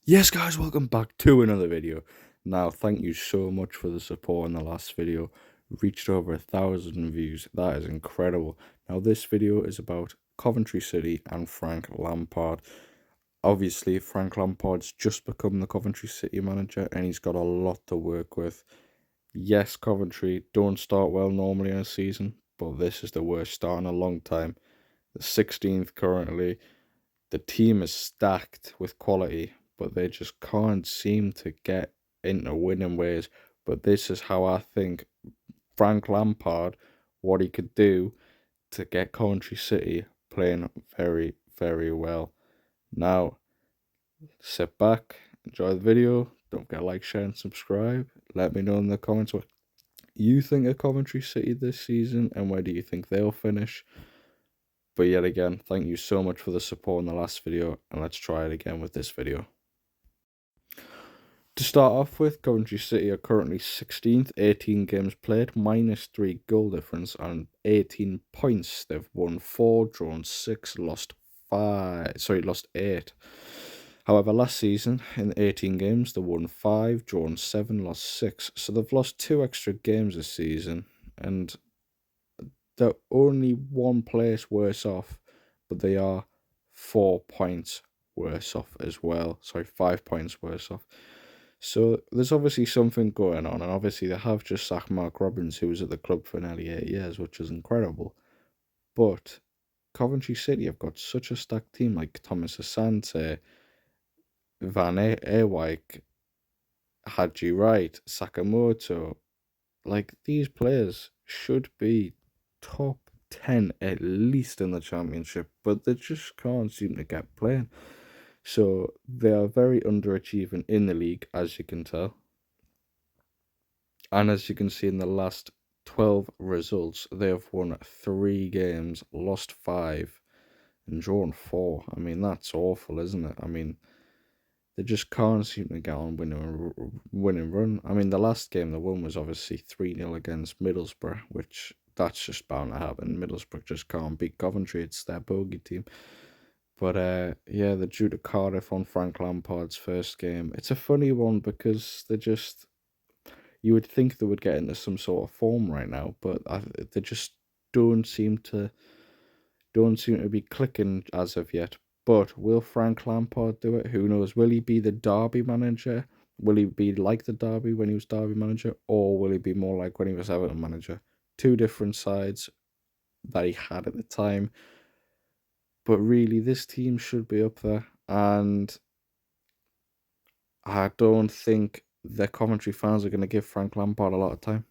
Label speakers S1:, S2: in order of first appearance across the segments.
S1: Yes, guys, welcome back to another video. Now, thank you so much for the support in the last video. Reached over 1,000 views. That is incredible. Now, this video is about Coventry City and Frank Lampard. Obviously, Frank Lampard's just become the Coventry City manager and he's got a lot to work with. Yes, Coventry don't start well normally in a season, but this is the worst start in a long time. The 16th currently. The team is stacked with quality, but they just can't seem to get into winning ways. But this is how I think Frank Lampard, what he could do to get Coventry City playing very, very well. Now, sit back, enjoy the video. Don't forget to like, share, and subscribe. Let me know in the comments what you think of Coventry City this season and where do you think they'll finish. But yet again, thank you so much for the support in the last video, and let's try it again with this video. To start off with, Coventry City are currently 16th, 18 games played, -3 goal difference, and 18 points. They've won 4, drawn 6, lost 8. However, last season, in 18 games, they won 5, drawn 7, lost 6. So they've lost 2 extra games this season, and they're only one place worse off, but they are 4 points worse off as well. Sorry, 5 points worse off. So there's obviously something going on, and obviously they have just sacked Mark Robbins, who was at the club for nearly 8 years, which is incredible. But Coventry City have got such a stacked team, like Thomas Asante, Van Ewijk, Haji Wright, Sakamoto. Like, these players should be top 10 at least in the championship, but they just can't seem to get playing. So they are very underachieving in the league, as you can tell. And as you can see in the last 12 results, they have won 3 games, lost 5, and drawn 4. I mean, that's awful, isn't it? I mean, they just can't seem to get on winning run. I mean, the last game they won was obviously 3-0 against Middlesbrough, which that's just bound to happen. Middlesbrough just can't beat Coventry. It's their bogey team. But yeah, they're due to Cardiff on Frank Lampard's first game. It's a funny one because you would think they would get into some sort of form right now, but they just don't seem to be clicking as of yet. But will Frank Lampard do it? Who knows? Will he be the Derby manager? Will he be like the Derby when he was Derby manager, or will he be more like when he was Everton manager? Two different sides that he had at the time. But really, this team should be up there, and I don't think the Coventry fans are going to give Frank Lampard a lot of time.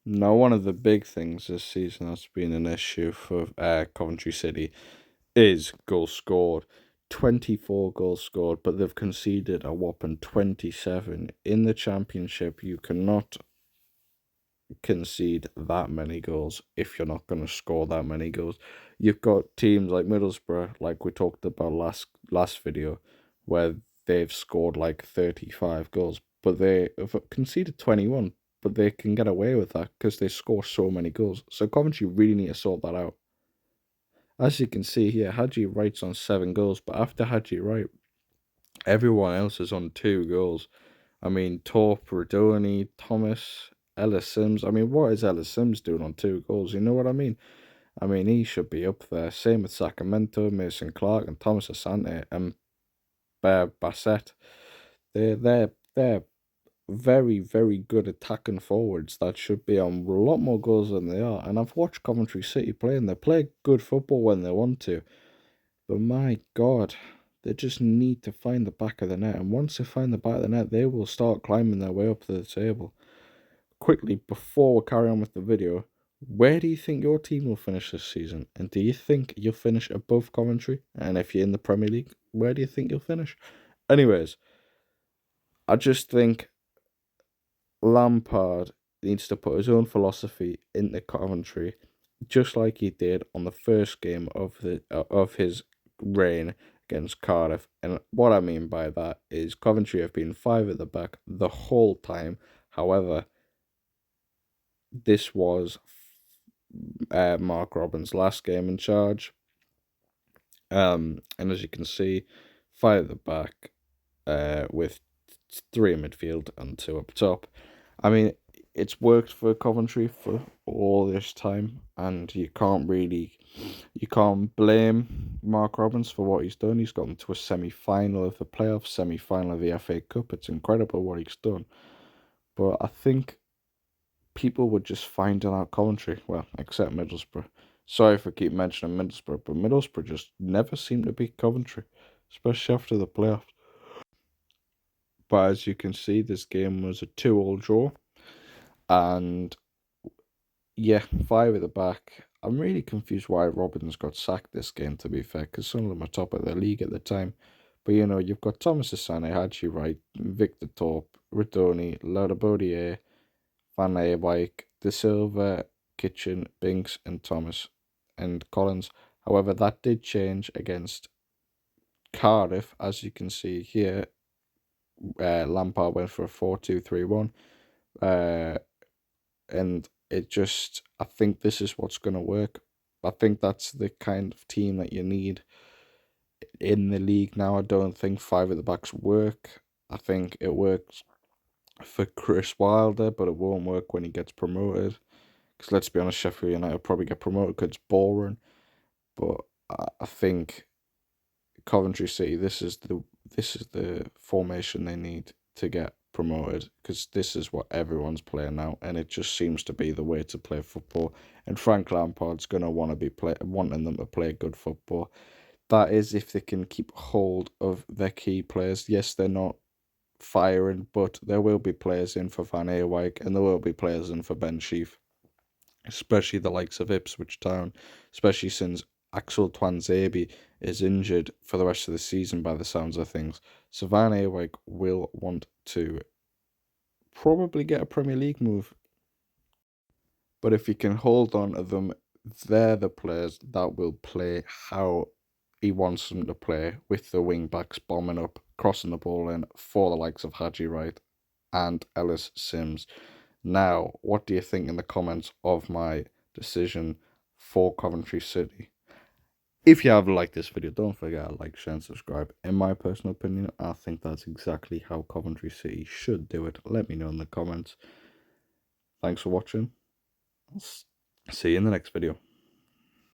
S1: Now, one of the big things this season that's been an issue for Coventry City is goals scored. 24 goals scored, but they've conceded a whopping 27. In the Championship, you cannot concede that many goals if you're not going to score that many goals. You've got teams like Middlesbrough, like we talked about last video, where they've scored like 35 goals, but they have conceded 21, but they can get away with that because they score so many goals. So Coventry really need to sort that out. As you can see here, Haji Wright's on 7 goals, but after Haji Wright, everyone else is on 2 goals. I mean, Torp, Radoni, Thomas, Ellis Sims. I mean, what is Ellis Sims doing on 2 goals? You know what I mean? I mean, he should be up there. Same with Sacramento, Mason Clark, and Thomas Asante, and Bassett. They're very, very good attacking forwards that should be on a lot more goals than they are. And I've watched Coventry City play, and they play good football when they want to. But my God, they just need to find the back of the net. And once they find the back of the net, they will start climbing their way up to the table. Quickly, before we carry on with the video, where do you think your team will finish this season? And do you think you'll finish above Coventry? And if you're in the Premier League, where do you think you'll finish? Anyways, I just think Lampard needs to put his own philosophy into Coventry, just like he did on the first game of his reign against Cardiff. And what I mean by that is Coventry have been 5 at the back the whole time. However, this was Mark Robins' last game in charge, And as you can see, 5 at the back, with 3 in midfield and 2 up top. I mean, it's worked for Coventry for all this time, and you can't blame Mark Robbins for what he's done. He's gotten to a semi-final of the playoffs, semi-final of the FA Cup. It's incredible what he's done. But I think people were just finding out Coventry, well, except Middlesbrough. Sorry for keep mentioning Middlesbrough, but Middlesbrough just never seemed to beat Coventry, especially after the playoffs. But as you can see, this game was a 2-all draw. And yeah, 5 at the back. I'm really confused why Robbins got sacked this game, to be fair, because some of them are top of their league at the time. But you've got Thomas Asane, Haji Wright, Victor Torp, Ridoni, Laudabodier, Van Eyck, De Silva, Kitchen, Binks, and Thomas and Collins. However, that did change against Cardiff, as you can see here. Lampard went for a 4-2-3-1. And I think this is what's going to work. I think that's the kind of team that you need in the league now. I don't think 5 at the backs work. I think it works for Chris Wilder, but it won't work when he gets promoted. Because let's be honest, Sheffield United will probably get promoted because it's boring. But I think Coventry City, this is the formation they need to get promoted, because this is what everyone's playing now, and it just seems to be the way to play football. And Frank Lampard's gonna wanting them to play good football. That is, if they can keep hold of their key players. Yes, they're not firing, but there will be players in for Van Eyck, and there will be players in for Ben Sheaf, especially the likes of Ipswich Town, especially since Axel Twanzebe is injured for the rest of the season by the sounds of things. So Van Eyck will want to probably get a Premier League move. But if he can hold on to them, they're the players that will play how he wants them to play, with the wing backs bombing up, crossing the ball in for the likes of Haji Wright and Ellis Sims. Now, what do you think in the comments of my decision for Coventry City? If you have liked this video, don't forget to like, share, and subscribe. In my personal opinion, I think that's exactly how Coventry City should do it. Let me know in the comments. Thanks for watching. I'll see you in the next video.